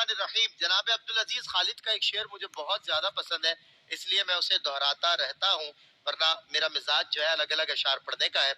الرحمن الرحیم. جناب عبدالعزیز خالد کا ایک شعر مجھے بہت زیادہ پسند ہے، اس لیے میں اسے دہراتا رہتا ہوں، ورنہ میرا مزاج جو ہے الگ الگ اشعار پڑھنے کا ہے.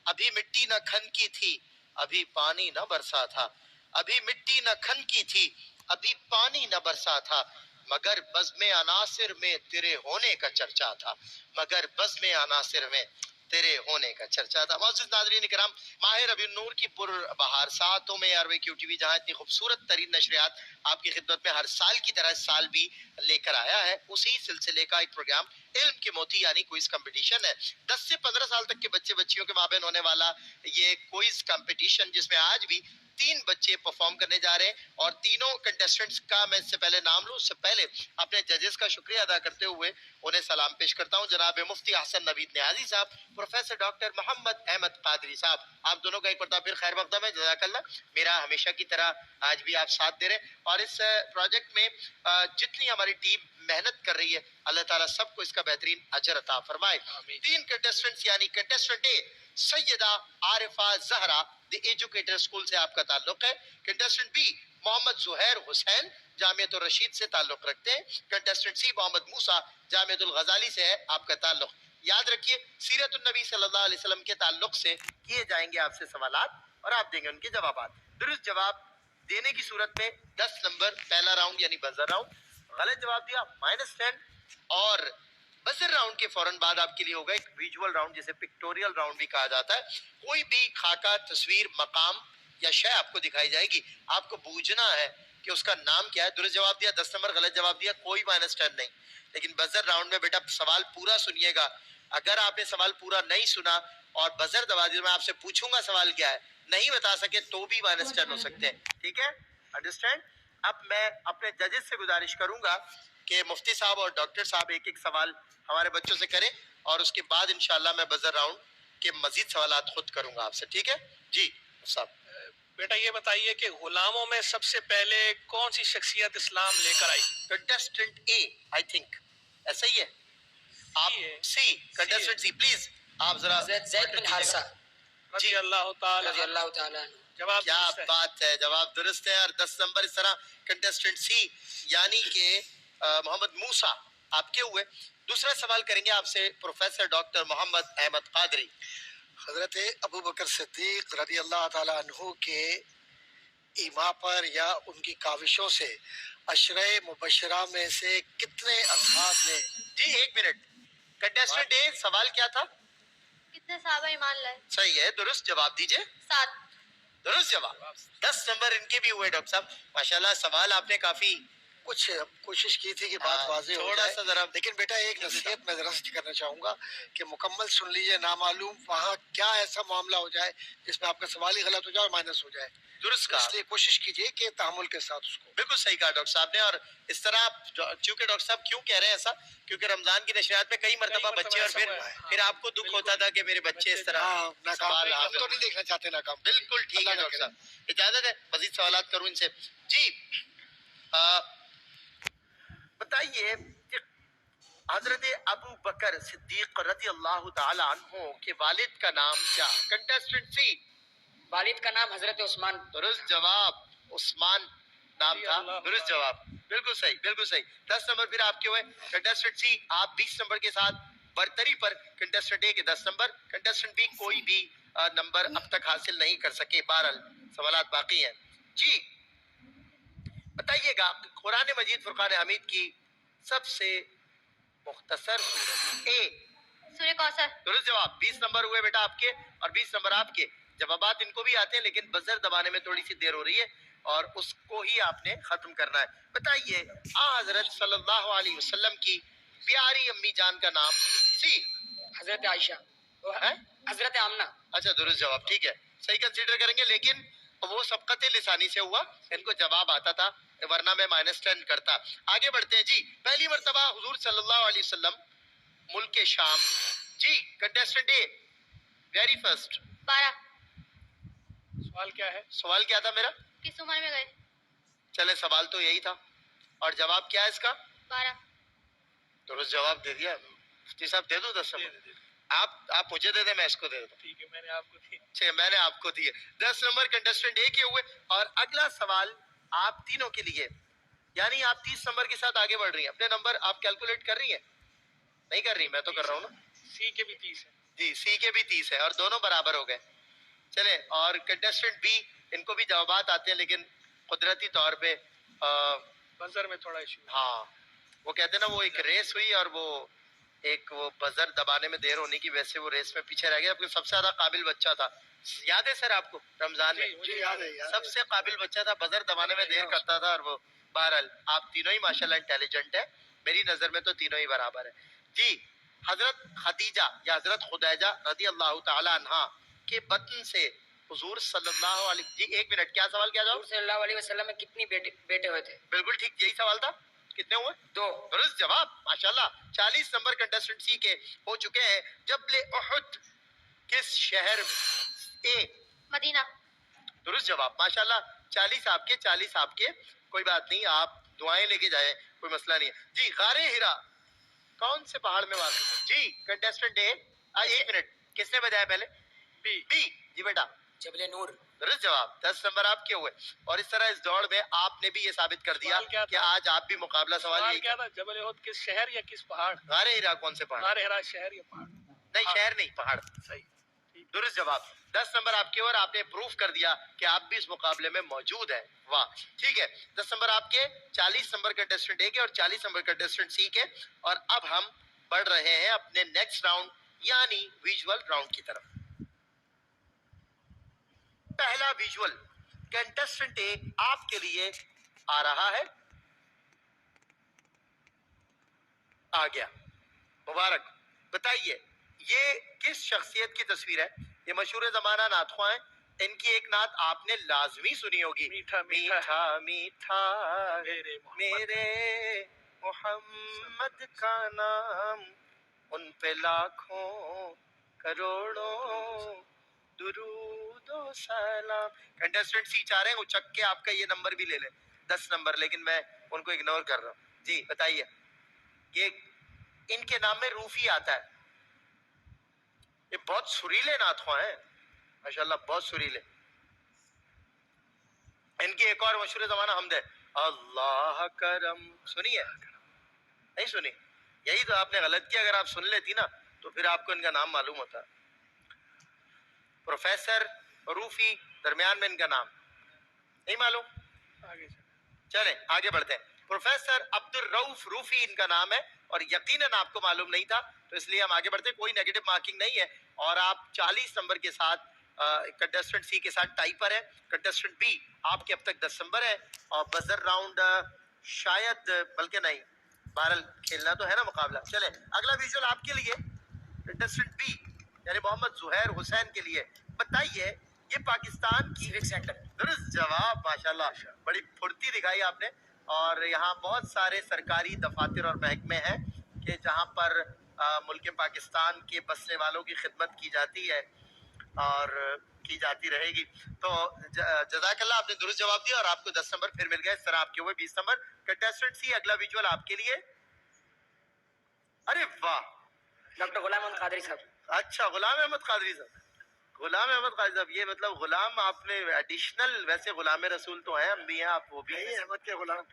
ابھی مٹی نہ کھن کی تھی، ابھی پانی نہ برسا تھا. ابھی مٹی نہ کھن کی تھی، ابھی پانی نہ برسا تھا، مگر بزم عناصر میں تیرے ہونے کا چرچا تھا. مگر بزم عناصر میں تیرے ہونے کا چرچا تھا. معزز ناظرین کرام، ماہ ربیع النور کی پر بہار ساعتوں میں are way Q T V جہاں اتنی خوبصورت ترین نشریات آپ کی خدمت میں ہر سال کی طرح اس سال بھی لے کر آیا ہے، اسی سلسلے کا ایک پروگرام علم کے موتی یعنی کوئز کمپٹیشن ہے. 10 سے 15 سال تک کے بچے بچیوں کے مابین ہونے والا یہ کوئز کمپٹیشن، جس میں آج بھی 3 بچے پرفارم کرنے جا رہے ہیں، اور تینوں کنٹیسٹنٹس کا میں اس سے پہلے نام لوں، اس سے پہلے اپنے ججز کا شکریہ ادا کرتے ہوئے انہیں سلام پیش کرتا ہوں. جناب مفتی احسن نوید نیازی صاحب، پروفیسر ڈاکٹر محمد احمد قادری صاحب، آپ دونوں کا ایک مرتبہ پھر خیر مقدم ہے. جزاک اللہ. میرا ہمیشہ کی طرح آج بھی آپ ساتھ دے رہے ہیں، اور اس پروجیکٹ میں جتنی ہماری ٹیم محنت کر رہی ہے، اللہ تعالیٰ سب کو اس کا بہترین اجر عطا فرمائے. 3 کنٹیسٹنٹس یعنی کنٹیسٹنٹ اے سیدہ عارفہ زہرا دی ایجوکیٹر اسکول سے آپ کا تعلق ہے. کنٹیسٹنٹ بی محمد زہیر حسین جامعۃ الرشید سے تعلق رکھتے ہیں. کنٹیسٹنٹ سی محمد موسیٰ جامعۃ الغزالی سے ہے آپ کا تعلق. یاد رکھیے سیرت النبی صلی اللہ علیہ وسلم کے تعلق سے کیے جائیں گے آپ سے سوالات، اور آپ دیں گے ان کے جوابات. درست جواب دینے کی صورت میں 10 نمبر پہلا راؤنڈ یعنی بزر راؤنڈ. غلط جواب دیا -10، اور بزر راؤنڈ کے فوراً بعد آپ کے لیے ہوگا ایک ویژول راؤنڈ جسے پکٹوریل راؤنڈ بھی کہا جاتا ہے. کوئی بھی خاکہ، تصویر، مقام یا شے آپ کو دکھائی جائے گی، آپ کو بوجھنا ہے کہ اس کا نام کیا ہے. درست جواب دیا 10 نمبر، غلط جواب دیا کوئی -10 نہیں. لیکن بزر راؤنڈ میں بیٹا سوال پورا سنیے گا. اگر آپ نے سوال پورا نہیں سنا اور بزر دبا دیا، میں آپ سے پوچھوں گا سوال کیا ہے، نہیں بتا سکے تو بھی -10 ہو سکتے ہیں. ٹھیک ہے، انڈرسٹینڈ. اب میں اپنے ججز سے گزارش کروں گا کہ مفتی صاحب اور ڈاکٹر صاحب ایک ایک سوال ہمارے بچوں سے کریں، اور اس کے بعد انشاءاللہ میں بزر راؤنڈ کے مزید سوالات خود کروں گا آپ سے. ٹھیک ہے جی صاحب. بیٹا یہ بتائیے کہ غلاموں میں سب سے پہلے کون سی شخصیت اسلام لے کر آئی؟ کنٹیسٹنٹ اے آئی تھنک ایسا ہی ہے. آپ سی کنٹیسٹنٹ سی پلیز آپ ذرا زید بن حارثہ رضی اللہ تعالی رضی اللہ تعالی عنہ. جواب کیا درست ہے. بات ہے، جواب درست ہے. اور 10 نمبر اس طرح کنٹیسٹنٹ سی یعنی کہ محمد موسیٰ آپ کے ہوئے. دوسرا سوال کریں گے آپ سے پروفیسر ڈاکٹر محمد احمد قادری. حضرت ابوبکر صدیق رضی اللہ تعالیٰ عنہ کے ایما پر یا ان کی کاوشوں سے عشرہ مبشرہ میں سے کتنے افراد نے جی 1 منٹ. کنٹیسٹنٹ اے سوال کیا تھا؟ کتنے صحابہ ایمان لائے؟ صحیح ہے، درست جواب دیجئے. 7. درست جواب. 10 نمبر ان کے بھی ہوئے ڈاکٹر صاحب. ماشاءاللہ سوال آپ نے کافی کچھ کوشش کی تھی کہ بات واضح ہو تھوڑا جائے. سا ذرا لیکن بیٹا ایک نصیحت میں ذرا سی کرنا چاہوں گا کہ مکمل سن لیجئے. نامعلوم وہاں کیا ایسا معاملہ ہو جائے جس میں آپ کا سوال ہی غلط ہو جائے اور مائنس ہو جائے. درست کہا. اس لیے کوشش کیجئے کہ تحمل کے ساتھ اس کو. بالکل صحیح کہا ڈاکٹر صاحب نے. اور اس طرح چونکہ ڈاکٹر صاحب کیوں کہہ رہے ہیں ایسا، کیونکہ رمضان کی نشریات میں کئی مرتبہ بچے، اور پھر آپ کو دکھ ہوتا تھا کہ میرے بچے اس طرح سوال ہم تو نہیں دیکھنا چاہتے ناکام. بالکل ٹھیک ہے ڈاکٹر صاحب. اجازت ہے مزید سوالات کروں ان سے. جی بتائیے کہ حضرت ابو بکر صدیق رضی اللہ تعالی عنہ کے والد کا نام کیا؟ کنٹیسٹنٹ سی والد کا نام حضرت عثمان. درست جواب. عثمان نام تھا. درست جواب. بالکل صحیح، بالکل صحیح. 10 نمبر پھر آپ کے ہوئے. کنٹیسٹنٹ سی آپ 20 نمبر کے ساتھ برتری پر. کنٹیسٹنٹ اے کے 10 نمبر. کنٹیسٹنٹ بی کوئی بھی نمبر اب تک حاصل نہیں کر سکے. بہرحال سوالات باقی ہیں. جی بتائیے گا قرآن مجید فرقان حمید کی سب سے مختصر سورت. اے سورہ کوثر. درست جواب. 20 نمبر ہوئے بیٹا آپ کے، اور 20 نمبر آپ کے. جوابات ان کو بھی آتے ہیں لیکن بزر دبانے میں تھوڑی سی دیر ہو رہی ہے، اور اس کو ہی آپ نے ختم کرنا ہے. بتائیے حضرت صلی اللہ علیہ وسلم کی پیاری امی جان کا نام. سی حضرت عائشہ. حضرت آمنہ. اچھا درست جواب. ٹھیک ہے، صحیح کنسیڈر کریں گے، لیکن وہ سبقت لسانی سے ہوا، ان کو جواب آتا تھا ورنہ میں -10 کرتا. آگے بڑھتے ہیں. جی پہلی مرتبہ حضور صلی اللہ علیہ وسلم ملک شام. جی کنٹیسٹنٹ اے ویری فرسٹ. 12. سوال کیا ہے؟ سوال کیا تھا میرا؟ کس عمر میں گئے؟ چلے سوال تو یہی تھا، اور جواب کیا ہے اس کا؟ 12. درست جواب دے دیا. مفتی صاحب دے دو 10 نمبر. آپ مجھے دے دیں، میں اس کو دے دوں. ٹھیک ہے، میں نے آپ کو دی. اچھا میں نے آپ کو دیے. 10 نمبر کنٹیسٹنٹ اے کے ہوئے. اور اگلا سوال آپ تینوں کے لیے یعنی آپ 30 نمبر کے ساتھ آگے بڑھ رہی ہیں. اپنے نمبر آپ کیلکولیٹ کر رہی ہیں؟ نہیں کر رہی، میں تو کر رہا ہوں نا. سی کے بھی 30 ہے. جی سی کے بھی 30 ہے اور دونوں برابر ہو گئے. چلے، اور کنٹیسٹنٹ بی، ان کو بھی جوابات آتے ہیں لیکن قدرتی طور پہ بزر میں تھوڑا ایشو. ہاں وہ کہتے ہیں نا، وہ ایک ریس ہوئی اور وہ ایک وہ بزر دبانے میں دیر ہونے کی وجہ سے وہ ریس میں پیچھے رہ گیا. سب سے زیادہ قابل بچہ تھا، یاد ہے سر آپ کو رمضان میں؟ جی یاد ہے. سب سے قابل بچہ تھا، بزر دبانے میں دیر کرتا تھا. اور وہ بہرحال آپ تینوں ہی ماشاءاللہ انٹیلیجنٹ ہیں، میری نظر میں تو تینوں ہی برابر ہیں. جی، حضرت خدیجہ یا حضرت خدیجہ رضی اللہ تعالی عنہا کے بطن سے حضور صلی اللہ علیہ، جی ایک منٹ، کیا سوال کیا جاؤ؟ حضور صلی اللہ علیہ وسلم میں کتنی بیٹے ہوئے تھے؟ بالکل ٹھیک، یہی سوال تھا. کتنے ہوئے؟ 2. درست جواب ماشاءاللہ. 40 نمبر کنٹیسٹنٹ سی کے ہو چکے ہیں. جبل احد کس شہر اے؟ مدینہ. درست جواب ماشاءاللہ. 40 آپ کے، 40 آپ کے، کوئی بات نہیں، آپ دعائیں لے کے جائیں، کوئی مسئلہ نہیں ہے. جی، غار ہرا کون سے پہاڑ میں واقع؟ جی کنٹیسٹنٹ اے، ایک منٹ، کس نے بتایا پہلے؟ بی. بی. جی بیٹا جبل نور. درست جواب. 10 نمبر آپ کے ہوئے. اور اس طرح اس دوڑ میں آپ نے بھی یہ ثابت کر دیا سوال کیا کہ تھا؟ آج آپ بھی مقابلہ سوال سوال یہی کیا تھا؟ جبل احد کس شہر یا کس پہاڑ؟ غار ہرا کون سے پہاڑ؟ غار ہرا شہر یا پہاڑ؟ نہیں شہر نہیں، پہاڑ. صحیح. درست جواب. 10 نمبر آپ کے، اور آپ نے پروف کر دیا کہ آپ بھی اس مقابلے میں موجود ہیں. واہ، ٹھیک ہے. 10 نمبر آپ کے، 40 نمبر کنٹیسٹنٹ اے کے اور 40 نمبر کنٹیسٹنٹ سی کے. اور اب ہم بڑھ رہے ہیں اپنے نیکسٹ راؤنڈ یعنی ویژول راؤنڈ کی طرف. پہلا ویژول کنٹیسٹنٹ اے آپ کے لیے آ رہا ہے. آ گیا، مبارک. بتائیے یہ کس شخصیت کی تصویر ہے؟ یہ مشہور زمانہ نعت خواں ہیں. ان کی ایک نعت آپ نے لازمی سنی ہوگی، میٹھا میٹھا میٹھا میرے میرے محمد کا نام، ان پہ لاکھوں کروڑوں درود و سلام. کنٹیسٹنٹ سی چاہ رہے ہیں اچک کے آپ کا یہ نمبر بھی لے لیں، 10 نمبر، لیکن میں ان کو اگنور کر رہا ہوں. جی بتائیے، یہ ان کے نام میں روفی آتا ہے. یہ بہت سریلے نعت خواں ہیں ماشاءاللہ، بہت سریلے. ان کی ایک اور مشہور زمانہ حمد ہے، اللہ کرم. سنی ہے؟ نہیں سنی؟ یہی تو آپ نے غلط کیا. اگر آپ سن لیتی نا تو پھر آپ کو ان کا نام معلوم ہوتا. پروفیسر روفی، درمیان میں ان کا نام نہیں معلوم. آگے چلیں آگے بڑھتے ہیں. پروفیسر عبد الرؤف روفی ان کا نام ہے، اور یقیناً آپ کو معلوم نہیں تھا، تو اس لیے ہم آگے بڑھتے ہیں. کوئی نیگیٹو مارکنگ نہیں ہے. اور آپ 40 نمبر کے ساتھ کنٹیسٹنٹ سی کے ساتھ ٹائی پر ہے. کنٹیسٹنٹ بی آپ کے اب تک 10 نمبر ہے، اور بزر راؤنڈ شاید، بلکہ نہیں، بہرحال کھیلنا تو ہے نا مقابلہ. چلے اگلا ویژول آپ کے لیے کنٹیسٹنٹ بی یعنی محمد زہیر حسین کے لیے. بتائیے یہ پاکستان کی سیوک سینٹر. درست جواب ماشاءاللہ. بڑی پھرتی دکھائی آپ نے. اور یہاں بہت سارے سرکاری دفاتر اور محکمے ہیں کہ جہاں پر ملک پاکستان کے بسنے والوں کی خدمت کی جاتی ہے اور کی جاتی رہے گی. تو جزاک اللہ، آپ نے درست جواب دیا اور آپ کو 10 نمبر پھر مل گئے. اس طرح آپ کے ہوئے 20 نمبر. کنٹیسٹنٹ سی اگلا ویژول آپ کے لیے. ارے واہ، ڈاکٹر غلام محمد قادری صاحب. اچھا غلام احمد قادری صاحب. غلام احمد قادری صاحب، یہ مطلب غلام آپ نے ایڈیشنل، ویسے غلام رسول تو ہیں، ہم بھی ہیں، آپ وہ بھی ہیں. احمد کے غلام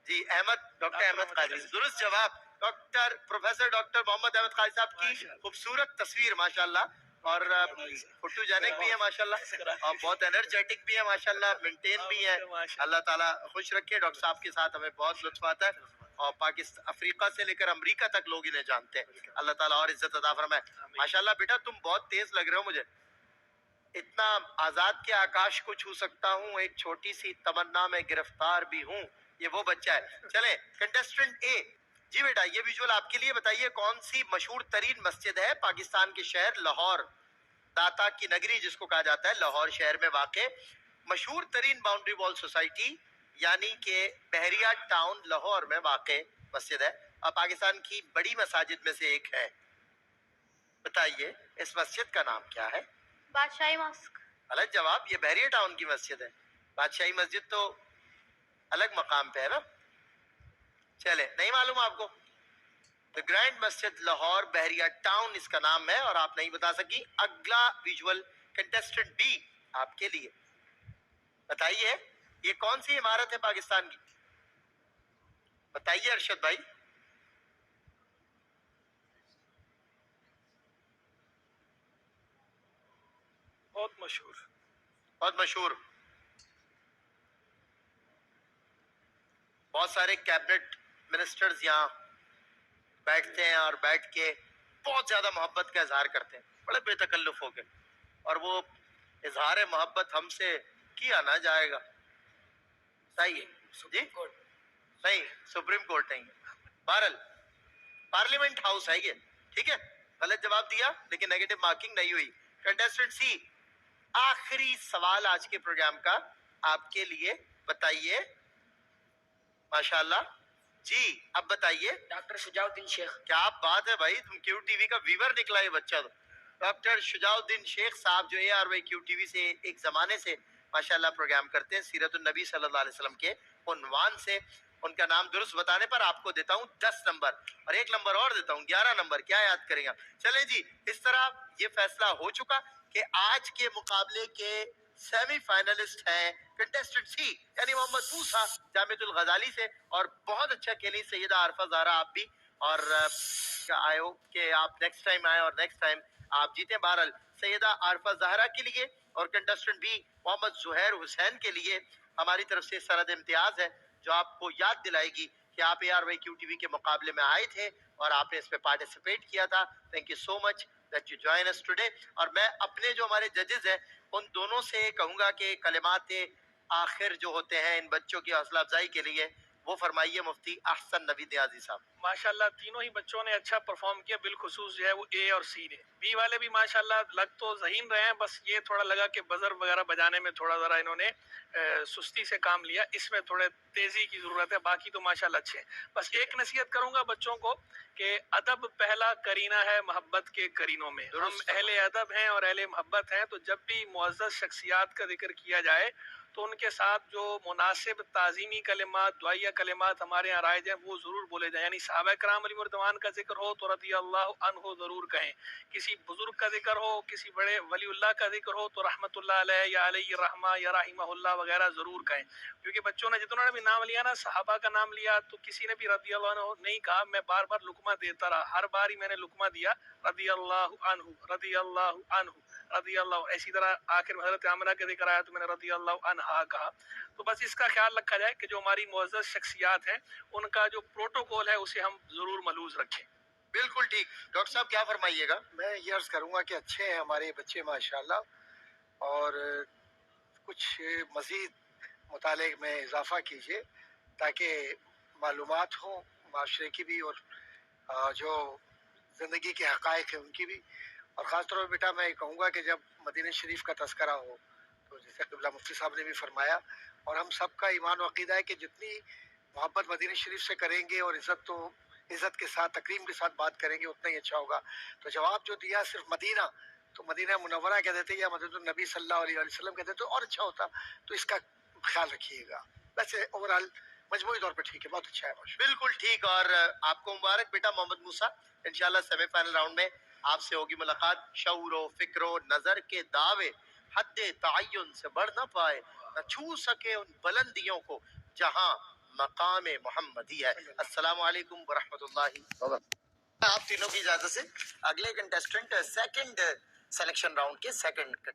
جی احمد، ڈاکٹر احمد قادری. درست جواب. ڈاکٹر پروفیسر ڈاکٹر محمد احمد قادری صاحب کی خوبصورت تصویر ماشاءاللہ. اور فوٹو جینک بھی ہے ماشاءاللہ، اور بہت انرجیٹک بھی ہے ماشاءاللہ، مینٹین بھی ہے. اللہ تعالیٰ خوش رکھے. ڈاکٹر صاحب کے ساتھ ہمیں بہت لطف آتا ہے، اور پاکستان، افریقہ سے لے کر امریکہ تک لوگ انہیں جانتے ہیں. اللہ تعالیٰ اور عزت عطا فرمائے. ماشاءاللہ بیٹا تم بہت تیز لگ رہے ہو مجھے. اتنا آزاد کے آکاش کو چھو سکتا ہوں، ایک چھوٹی سی تمنا میں گرفتار بھی ہوں. یہ وہ بچہ ہے. چلیں کنٹیسٹنٹ اے. جی بیٹا یہ ویژول آپ کے لیے. بتائیے کون سی مشہور ترین مسجد ہے پاکستان کے شہر لاہور، داتا کی نگری جس کو کہا جاتا ہے، لاہور شہر میں واقع مشہور ترین باؤنڈری وال سوسائٹی یعنی کہ بحریہ ٹاؤن لاہور میں واقع مسجد ہے، اور پاکستان کی بڑی مساجد میں سے ایک ہے. بتائیے اس مسجد کا نام کیا ہے؟ بادشاہی ماسک. غلط جواب. یہ بحریہ ٹاؤن کی مسجد ہے. بادشاہی مسجد تو الگ مقام پہ ہے نا. چلے نہیں معلوم آپ کو؟ The گرینڈ مسجد لاہور بحریہ ٹاؤن اس کا نام ہے، اور آپ نہیں بتا سکی. اگلا ویژول کنٹیسٹنٹ بی آپ کے لیے. بتائیے یہ کون سی عمارت ہے پاکستان کی؟ بتائیے ارشد بھائی. بہت مشہور. بہت مشہور. بہت سارے کیبنٹ منسٹرز یہاں بیٹھتے ہیں اور بیٹھ کے بہت زیادہ محبت کا اظہار کرتے ہیں بڑے بے تکلف ہو کے, اور وہ اظہار محبت ہم سے کیا نہ جائے گا. صحیح ہے جی, نہیں سپریم کورٹ نہیں ہے, بہرحال پارلیمنٹ ہاؤس ہے یہ. ٹھیک ہے, غلط جواب دیا لیکن نیگیٹو مارکنگ نہیں ہوئی. کنٹیسٹنٹ سی, آخری سوال آج کے پروگرام کا آپ کے لیے, بتائیے. ماشاءاللہ جی, اب بتائیے. ڈاکٹر شجاع الدین شیخ. کیا بات ہے بھائی, تم کیو ٹی وی کا ویور نکلا یہ بچہ. تو ڈاکٹر شجاع الدین شیخ صاحب جو ARY کیو ٹی وی سے ایک زمانے سے ماشاءاللہ پروگرام کرتے ہیں سیرت النبی صلی اللہ علیہ وسلم کے عنوان سے. ان کا نام درست بتانے پر آپ کو دیتا ہوں 10 نمبر اور 1 نمبر اور دیتا ہوں 11 نمبر. کیا یاد کریں گے؟ چلیں جی, اس طرح یہ فیصلہ ہو چکا کہ آج کے مقابلے کے سیمی فائنلسٹ ہیں کنٹیسٹنٹ سی, یعنی محمد موسیٰ جامعۃ الغزالی سے, اور بہت اچھا کھیلی سیدہ عارفہ زہرا آپ بھی, اور آئی ہوپ کہ آپ نیکسٹ ٹائم آئیں اور نیکسٹ ٹائم آپ جیتیں. بہرحال سیدہ عارفہ زہرا کے لیے اور کنٹیسٹنٹ بھی محمد زہیر حسین کے لیے ہماری طرف سے سند امتیاز ہے جو آپ کو یاد دلائے گی کہ آپ ARY کیو ٹی وی کے مقابلے میں آئے تھے اور آپ نے اس پہ پارٹیسپیٹ کیا تھا. Thank you so much that you join us today. اور میں اپنے جو ہمارے ججز ہیں ان دونوں سے کہوں گا کہ کلمات آخر جو ہوتے ہیں ان بچوں کی حوصلہ افزائی کے لیے وہ فرمائیے مفتی احسن نوید نیازی صاحب. ماشاءاللہ تینوں ہی بچوں نے اچھا پرفارم کیا, بالخصوص جو ہے وہ A اور C نے. B والے بھی ماشاءاللہ لگ تو ذہین رہے ہیں, بس یہ تھوڑا لگا کہ بزر وغیرہ بجانے میں تھوڑا ذرا انہوں نے سستی سے کام لیا, اس میں تھوڑے تیزی کی ضرورت ہے. باقی تو ماشاءاللہ اچھے ہیں. بس ایک نصیحت کروں گا بچوں کو کہ ادب پہلا کرینہ ہے محبت کے کرینوں میں. ہم اہل ادب ہیں اور اہل محبت ہیں, تو جب بھی معزز شخصیات کا ذکر کیا جائے تو ان کے ساتھ جو مناسب تعظیمی کلمات, دعائیہ کلمات ہمارے یہاں رائج ہیں وہ ضرور بولے جائیں. یعنی صحابہ کرام علیہ رضوان کا ذکر ہو تو رضی اللہ عنہ ضرور کہیں, کسی بزرگ کا ذکر ہو, کسی بڑے ولی اللہ کا ذکر ہو تو رحمت اللہ علیہ یا علیہ الرحمہ یا رحمہ اللہ وغیرہ ضرور کہیں. کیونکہ بچوں نے جتنوں نے بھی نام لیا نا, صحابہ کا نام لیا تو کسی نے بھی رضی اللہ عنہ نہیں کہا. میں بار بار لقمہ دیتا رہا, ہر بار ہی میں نے لقمہ دیا رضی اللہ عنہ رضی اللہ عنہ رضی اللہ. اسی طرح آخر میں حضرت آمنہ کا ذکر آیا تو میں نے رضی اللہ عنہا کہا. تو بس اس کا خیال رکھا جائے کہ جو ہماری معزز شخصیات ہیں ان کا جو پروٹوکول ہے اسے ہم ضرور ملحوظ رکھیں. بالکل ٹھیک. ڈاکٹر صاحب کیا فرمائیے گا؟ میں یہ عرض کروں گا کہ اچھے ہیں ہمارے بچے ماشاءاللہ, اور کچھ مزید مطالعے میں اضافہ کیجیے تاکہ معلومات ہوں معاشرے کی بھی اور جو زندگی کے حقائق ہیں ان کی بھی. اور خاص طور پر بیٹا میں کہوں گا کہ جب مدینہ شریف کا تذکرہ ہو تو جیسے قبلہ مفتی صاحب نے بھی فرمایا, اور ہم سب کا ایمان و عقیدہ ہے کہ جتنی محبت مدینہ شریف سے کریں گے اور عزت کے ساتھ تکریم کے ساتھ بات کریں گے اتنا ہی اچھا ہوگا. تو جواب جو دیا صرف مدینہ, تو مدینہ منورہ کہہ دیتے یا مدینہ النبی صلی اللہ علیہ وسلم کہتے تو اور اچھا ہوتا. تو اس کا خیال رکھیے گا. ویسے اوورآل مجموعی طور پر ٹھیک ہے, بہت اچھا ہے. بالکل ٹھیک, اور آپ کو مبارک بیٹا محمد موسیٰ. انشاءاللہ سیمی فائنل راؤنڈ میں آپ سے ہوگی ملاقات. شعور و فکر و نظر کے دعوے حد تعین سے بڑھ نہ پائے, نہ چھو سکے ان بلندیوں کو جہاں مقام محمدی ہے. السلام علیکم ورحمۃ اللہ وبرکاتہ. آپ تینوں کی اجازت سے اگلے کنٹیسٹنٹ سیکنڈ سلیکشن راؤنڈ کے سیکنڈ